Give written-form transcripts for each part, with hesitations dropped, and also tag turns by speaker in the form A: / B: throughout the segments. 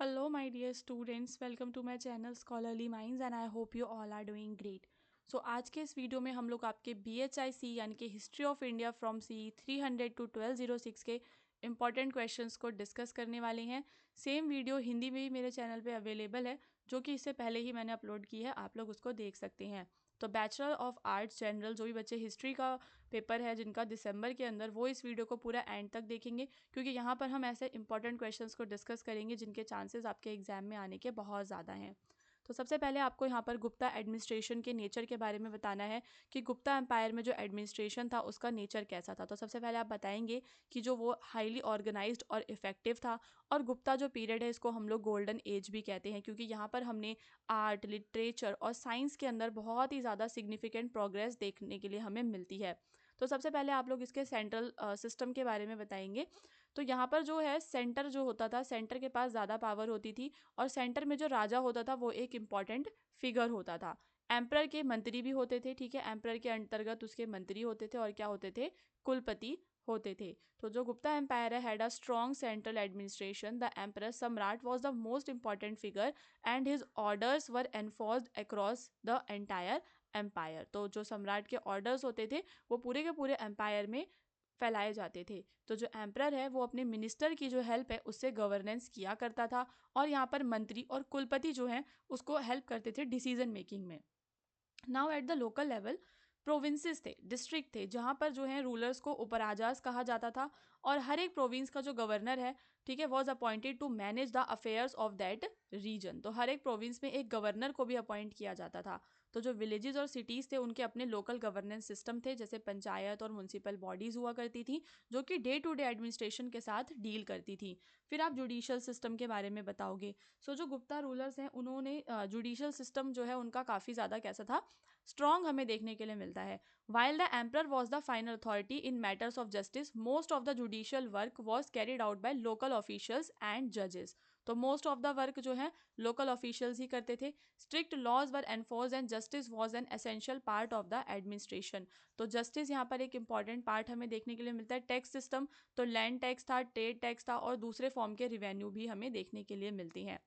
A: Hello, my dear students. Welcome to my channel Scholarly Minds and I hope you all are doing great. So आज के इस video में हम लोग आपके BHIC यानी कि history of India from c 300 to 1206 के इंपॉर्टेंट क्वेश्चंस को डिस्कस करने वाले हैं। सेम वीडियो हिंदी में भी मेरे चैनल पे अवेलेबल है, जो कि इससे पहले ही मैंने अपलोड की है, आप लोग उसको देख सकते हैं। तो बैचलर ऑफ आर्ट्स जनरल जो भी बच्चे हिस्ट्री का पेपर है जिनका दिसंबर के अंदर, वो इस वीडियो को पूरा एंड तक देखेंगे, क्योंकि यहाँ पर हम ऐसे इंपॉर्टेंट क्वेश्चंस को डिस्कस करेंगे जिनके चांसेस आपके एग्जाम में आने के बहुत ज़्यादा हैं। तो सबसे पहले आपको यहाँ पर गुप्ता एडमिनिस्ट्रेशन के नेचर के बारे में बताना है कि गुप्ता एम्पायर में जो एडमिनिस्ट्रेशन था उसका नेचर कैसा था। तो सबसे पहले आप बताएंगे कि जो वो हाईली ऑर्गेनाइज्ड और इफेक्टिव था, और गुप्ता जो पीरियड है इसको हम लोग गोल्डन एज भी कहते हैं, क्योंकि यहाँ पर हमने आर्ट, लिटरेचर और साइंस के अंदर बहुत ही ज़्यादा सिग्निफिकेंट प्रोग्रेस देखने के लिए हमें मिलती है। तो सबसे पहले आप लोग इसके सेंट्रल सिस्टम के बारे में बताएंगे। तो यहाँ पर जो है सेंटर जो होता था, सेंटर के पास ज़्यादा पावर होती थी, और सेंटर में जो राजा होता था वो एक इम्पॉर्टेंट फिगर होता था। एम्परर के मंत्री भी होते थे, ठीक है, एम्परर के अंतर्गत उसके मंत्री होते थे और क्या होते थे, कुलपति होते थे। तो जो Gupta empire had a strong central administration. The emperor samrat was the most important figure and his orders were enforced across the entire empire. तो जो सम्राट के ऑर्डर्स होते थे वो पूरे के पूरे एम्पायर में फैलाए जाते थे। तो जो एम्परर है वो अपने मिनिस्टर की जो हेल्प है उससे गवर्नेंस किया करता था, और यहाँ पर मंत्री और कुलपति जो हैं उसको हेल्प करते थे डिसीजन मेकिंग में। Now at the local level provinces थे, डिस्ट्रिक्ट थे, जहाँ पर जो है रूलर्स को उपराजास कहा जाता था, और हर एक प्रोविंस का जो गवर्नर है, ठीक है, was appointed to manage the affairs of that region. तो हर एक प्रोविंस में एक गवर्नर को भी अपॉइंट किया जाता था। तो जो विलेजेस और सिटीज़ थे उनके अपने लोकल गवर्नेंस सिस्टम थे, जैसे पंचायत और म्यूनसिपल बॉडीज़ हुआ करती थी, जो कि डे टू डे एडमिनिस्ट्रेशन के साथ डील करती थी। फिर आप जुडिशियल सिस्टम के बारे में बताओगे। सो जो गुप्ता रूलर्स हैं उन्होंने जुडिशियल सिस्टम जो है उनका काफ़ी ज़्यादा कैसा था, स्ट्रॉन्ग हमें देखने के लिए मिलता है। While the emperor was the final authority in matters of justice, most of the judicial work was carried out by local officials and जजेस। तो मोस्ट ऑफ द वर्क जो है लोकल ऑफिशियल्स ही करते थे। Strict laws were enforce and justice was an essential part of the administration. तो justice यहाँ पर एक इंपॉर्टेंट पार्ट हमें देखने के लिए मिलता है। टैक्स सिस्टम, तो लैंड टैक्स था, ट्रेड टैक्स था, और दूसरे फॉर्म के रिवेन्यू भी हमें देखने के लिए मिलती हैं।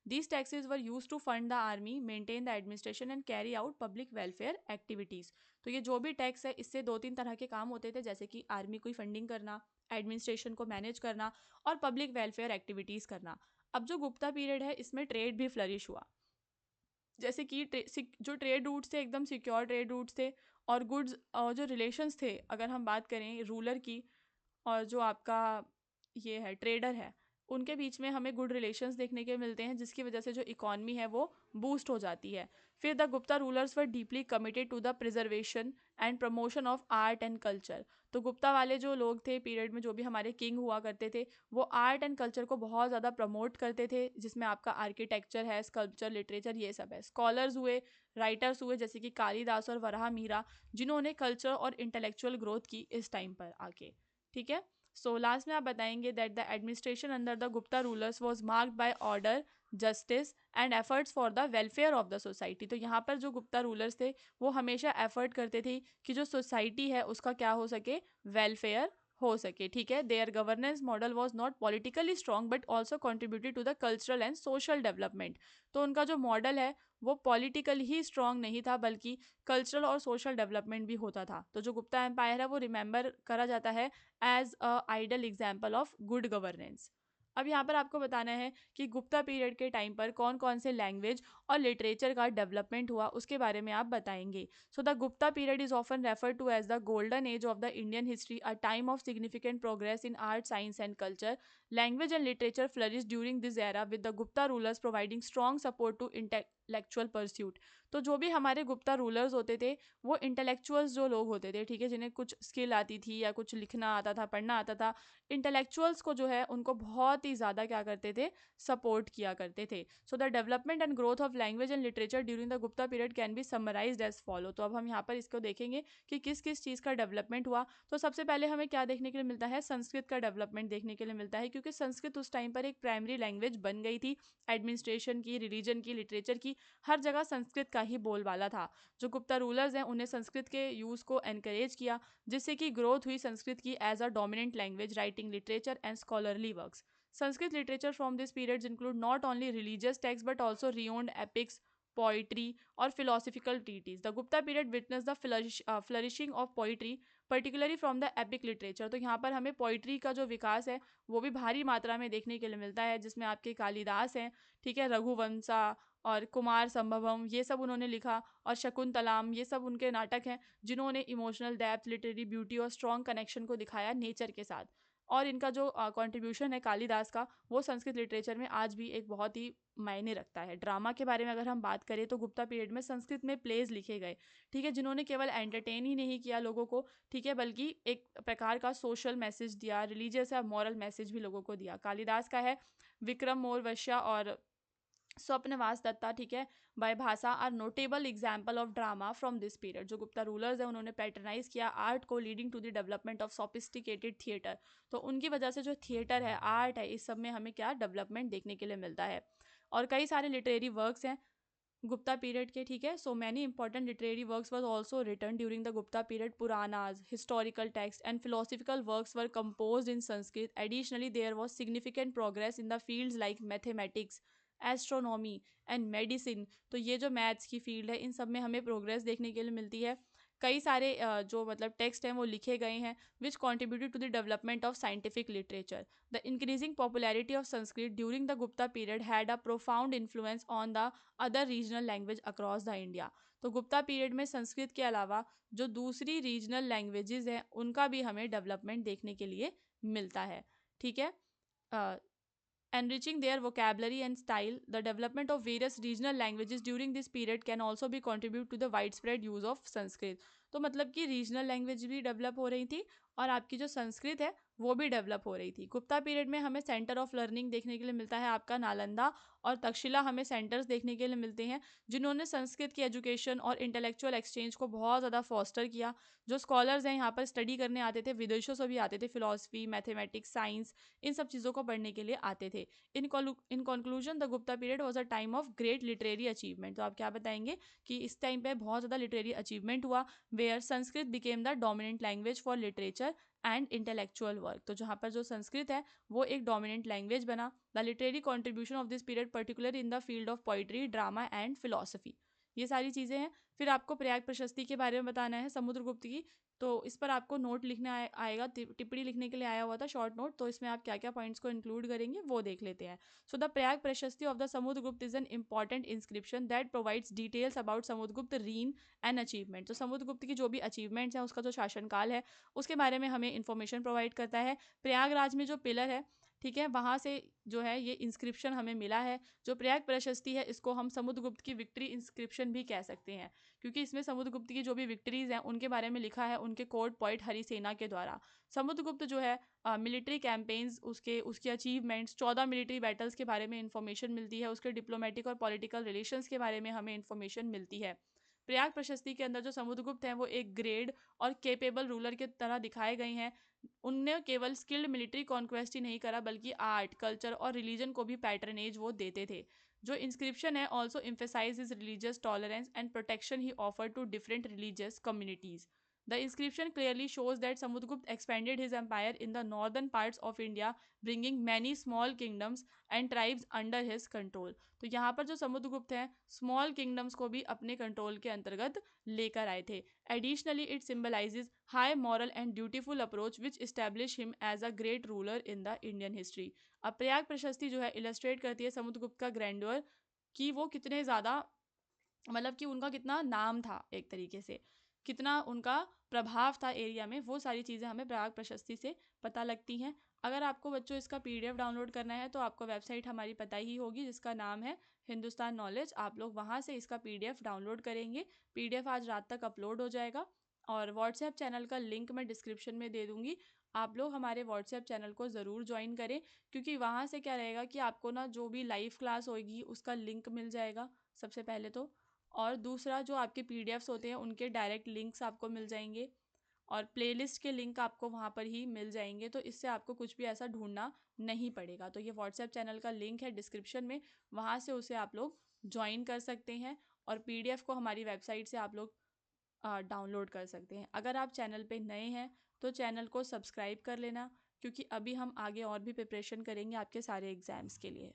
A: These taxes were used to fund the army, maintain the administration and carry out public welfare activities. तो ये जो भी टैक्स है इससे दो तीन तरह के काम होते थे, जैसे कि आर्मी को फंडिंग करना, एडमिनिस्ट्रेशन को मैनेज करना, और पब्लिक वेलफेयर एक्टिविटीज़ करना। अब जो गुप्ता पीरियड है इसमें ट्रेड भी फ्लरिश हुआ, जैसे कि जो ट्रेड रूट्स थे एकदम सिक्योर ट्रेड रूट्स थे, और गुड्स और जो रिलेशंस थे, अगर हम बात करें रूलर की और जो आपका ये है ट्रेडर है, उनके बीच में हमें गुड रिलेशंस देखने के मिलते हैं, जिसकी वजह से जो इकॉनमी है वो बूस्ट हो जाती है। फिर the Gupta rulers were deeply committed to the preservation and promotion of art and culture. तो गुप्ता वाले जो लोग थे पीरियड में, जो भी हमारे किंग हुआ करते थे, वो आर्ट एंड कल्चर को बहुत ज़्यादा प्रमोट करते थे, जिसमें आपका आर्किटेक्चर है, स्कल्पचर, लिटरेचर, ये सब है। स्कॉलर्स हुए, राइटर्स हुए, जैसे कि कालिदास और वराह मीरा, जिन्होंने कल्चर और इंटेलेक्चुअल ग्रोथ की इस टाइम पर आके, ठीक है। सो लास्ट में आप बताएंगे that the administration under the Gupta rulers was marked by order, justice and efforts for the welfare of the society. तो यहाँ पर जो गुप्ता रूलर्स थे वो हमेशा एफर्ट करते थे कि जो सोसाइटी है उसका क्या हो सके, वेलफेयर हो सके, ठीक है। Their governance model was not politically strong but also contributed to the cultural and social development. तो उनका जो मॉडल है वो पॉलिटिकल ही स्ट्रॉन्ग नहीं था, बल्कि कल्चरल और सोशल डेवलपमेंट भी होता था। तो जो गुप्ता एम्पायर है वो रिमेंबर करा जाता है as a ideal example of good governance. अब यहाँ पर आपको बताना है कि गुप्ता पीरियड के टाइम पर कौन कौन से लैंग्वेज और लिटरेचर का डेवलपमेंट हुआ, उसके बारे में आप बताएंगे। So the Gupta period is often referred to as the golden age of the Indian history, a time of significant progress in art, science and culture. Language and literature flourish during this era with the Gupta rulers providing strong support to intellectual pursuit. तो जो भी हमारे Gupta rulers होते थे वो intellectuals जो लोग होते थे, ठीक है, जिन्हें कुछ स्किल आती थी या कुछ लिखना आता था, पढ़ना आता था, इंटेलेक्चुअल्स को जो है उनको बहुत ही ज़्यादा क्या करते थे, सपोर्ट किया करते थे। So the development and growth of language and literature during the Gupta period can be summarised as follow. तो अब हम यहाँ पर इसको देखेंगे कि किस किस चीज़ का डेवलपमेंट हुआ। तो सबसे पहले हमें क्या देखने के लिए मिलता है, संस्कृत का डेवलपमेंट देखने के लिए मिलता है, क्योंकि संस्कृत उस टाइम पर एक प्राइमरी लैंग्वेज बन गई थी, एडमिनिस्ट्रेशन की, रिलीजन की, लिटरेचर की, हर जगह संस्कृत का ही बोलबाला था। जो गुप्ता रूलर्स हैं उन्हें संस्कृत के यूज़ को एनकरेज किया, जिससे कि ग्रोथ हुई संस्कृत की as a dominant language, writing, literature and scholarly works. Sanskrit literature from this period include not only religious texts but also renowned epics, poetry, or philosophical treatises. The Gupta period witnessed the flourishing of poetry, particularly from the epic literature. तो यहाँ पर हमें poetry का जो विकास है वो भी भारी मात्रा में देखने के लिए मिलता है, जिसमें आपके कालिदास हैं, ठीक है, रघुवंशा और कुमार संभवम, ये सब उन्होंने लिखा, और शकुंतलाम, ये सब उनके नाटक हैं जिन्होंने इमोशनल डेप्थ, लिटरेरी ब्यूटी और स्ट्रॉन्ग कनेक्शन को दिखाया नेचर के साथ। और इनका जो कंट्रीब्यूशन है कालिदास का, वो संस्कृत लिटरेचर में आज भी एक बहुत ही मायने रखता है। ड्रामा के बारे में अगर हम बात करें तो गुप्ता पीरियड में संस्कृत में प्लेज लिखे गए, ठीक है, जिन्होंने केवल एंटरटेन ही नहीं किया लोगों को, ठीक है, बल्कि एक प्रकार का सोशल मैसेज दिया, रिलीजियस या मॉरल मैसेज भी लोगों को दिया। कालिदास का है विक्रम मोरवश्या और स्वप्नवास दत्ता, ठीक है, by Bhasa are notable example of drama from this period. जो गुप्ता रूलर्स है उन्होंने पैटर्नाइज किया आर्ट को, leading to the development of sophisticated theatre. तो उनकी वजह से जो थिएटर है, आर्ट है, इस सब में हमें क्या डेवलपमेंट देखने के लिए मिलता है। और कई सारे लिटरेरी वर्क्स हैं गुप्ता पीरियड के, ठीक है। So many important literary works was also written during the Gupta period. Puranas, historical text and philosophical works were composed in Sanskrit. Additionally there was significant progress in the fields like mathematics, astronomy and medicine. तो ये जो maths की field है, इन सब में हमें progress देखने के लिए मिलती है। कई सारे जो मतलब टेक्स्ट हैं वो लिखे गए हैं which contributed to the development of scientific literature. The increasing popularity of Sanskrit during the Gupta period had a profound influence on the other regional language across the India. तो गुप्ता पीरियड में संस्कृत के अलावा जो दूसरी रीजनल लैंग्वेजेस हैं उनका भी हमें डेवलपमेंट देखने के लिए मिलता है, ठीक है। Enriching their vocabulary and style, the development of various regional languages during this period can also be contribute to the widespread use of Sanskrit. तो मतलब कि रीजनल लैंग्वेज भी डेवलप हो रही थी और आपकी जो संस्कृत है वो भी डेवलप हो रही थी। गुप्ता पीरियड में हमें सेंटर ऑफ लर्निंग देखने के लिए मिलता है, आपका नालंदा और तक्षशिला हमें सेंटर्स देखने के लिए मिलते हैं जिन्होंने संस्कृत की एजुकेशन और इंटेलेक्चुअल एक्सचेंज को बहुत ज़्यादा फॉस्टर किया। जो स्कॉलर्स हैं यहाँ पर स्टडी करने आते थे, विदेशों से भी आते थे, फिलोसफी, मैथमेटिक्स, साइंस, इन सब चीज़ों को पढ़ने के लिए आते थे। In conclusion the Gupta period was a time of great literary achievement. तो आप क्या बताएंगे कि इस टाइम पे बहुत ज़्यादा लिटरेरी अचीवमेंट हुआ, where Sanskrit became the dominant language for literature and intellectual work. तो जहाँ पर जो संस्कृत है वो एक डोमिनेंट लैंग्वेज बना। The literary contribution of this period particular in the field of poetry, drama and philosophy, ये सारी चीज़ें हैं। फिर आपको प्रयाग प्रशस्ति के बारे में बताना है समुद्रगुप्त की। तो इस पर आपको नोट लिखना आएगा, टिप्पणी लिखने के लिए आया हुआ था शॉर्ट नोट, तो इसमें आप क्या क्या पॉइंट्स को इंक्लूड करेंगे वो देख लेते हैं। सो the Prayag Prashasti of the Samudragupta is an important inscription that provides details about Samudragupta reign and achievement. तो समुद्रगुप्त की जो भी अचीवमेंट्स हैं, उसका जो शासनकाल है उसके बारे में हमें इन्फॉर्मेशन प्रोवाइड करता है। प्रयागराज में जो पिलर है, ठीक है, वहाँ से जो है ये इंस्क्रिप्शन हमें मिला है। जो प्रयाग प्रशस्ति है इसको हम समुद्रगुप्त की विक्ट्री इंस्क्रिप्शन भी कह सकते हैं, क्योंकि इसमें समुद्रगुप्त की जो भी विक्ट्रीज हैं उनके बारे में लिखा है उनके कोर्ट पोइट हरिसेना के द्वारा। समुद्रगुप्त जो है मिलिट्री कैंपेन्स, उसके अचीवमेंट्स, 14 मिलिट्री बैटल्स के बारे में इंफॉर्मेशन मिलती है, उसके डिप्लोमेटिक और पॉलिटिकल रिलेशंस के बारे में हमें इंफॉर्मेशन मिलती है। प्रयाग प्रशस्ति के अंदर जो समुद्रगुप्त हैं वो एक ग्रेड और केपेबल रूलर के तरह दिखाए गए हैं। उनने केवल स्किल्ड मिलिट्री कॉन्क्वेस्ट ही नहीं करा बल्कि आर्ट, कल्चर और रिलीजन को भी पैटर्नेज वो देते थे। जो इंस्क्रिप्शन है also emphasize his religious tolerance and protection he offered to different religious communities. The inscription clearly shows that Samudgupta expanded his empire in the northern parts of India, bringing many small kingdoms and tribes under his control. तो यहाँ पर जो समुद्रगुप्त हैं small kingdoms को भी अपने control के अंतर्गत लेकर आए थे। Additionally it symbolises high moral and dutiful approach which establish him as a great ruler in the Indian history. अब प्रयाग प्रशस्ति जो है इलस्ट्रेट करती है समुद्रगुप्त का ग्रैंडर, कि वो कितने ज़्यादा, मतलब कि उनका कितना नाम था, एक तरीके से कितना उनका प्रभाव था एरिया में, वो सारी चीज़ें हमें प्रयाग प्रशस्ति से पता लगती हैं। अगर आपको बच्चों इसका पीडीएफ डाउनलोड करना है तो आपको वेबसाइट हमारी पता ही होगी जिसका नाम है हिंदुस्तान नॉलेज। आप लोग वहाँ से इसका पीडीएफ डाउनलोड करेंगे। पीडीएफ आज रात तक अपलोड हो जाएगा और व्हाट्सएप चैनल का लिंक मैं डिस्क्रिप्शन में दे दूँगी। आप लोग हमारे व्हाट्सएप चैनल को ज़रूर ज्वाइन करें, क्योंकि वहाँ से क्या रहेगा कि आपको ना जो भी लाइव क्लास होगी उसका लिंक मिल जाएगा सबसे पहले तो, और दूसरा जो आपके पीडीएफ्स होते हैं उनके डायरेक्ट लिंक्स आपको मिल जाएंगे और प्लेलिस्ट के लिंक आपको वहाँ पर ही मिल जाएंगे। तो इससे आपको कुछ भी ऐसा ढूंढना नहीं पड़ेगा। तो ये व्हाट्सएप चैनल का लिंक है डिस्क्रिप्शन में, वहाँ से उसे आप लोग ज्वाइन कर सकते हैं और पीडीएफ को हमारी वेबसाइट से आप लोग डाउनलोड कर सकते हैं। अगर आप चैनल पे नए हैं तो चैनल को सब्सक्राइब कर लेना, क्योंकि अभी हम आगे और भी प्रिपरेशन करेंगे आपके सारे एग्ज़ाम्स के लिए।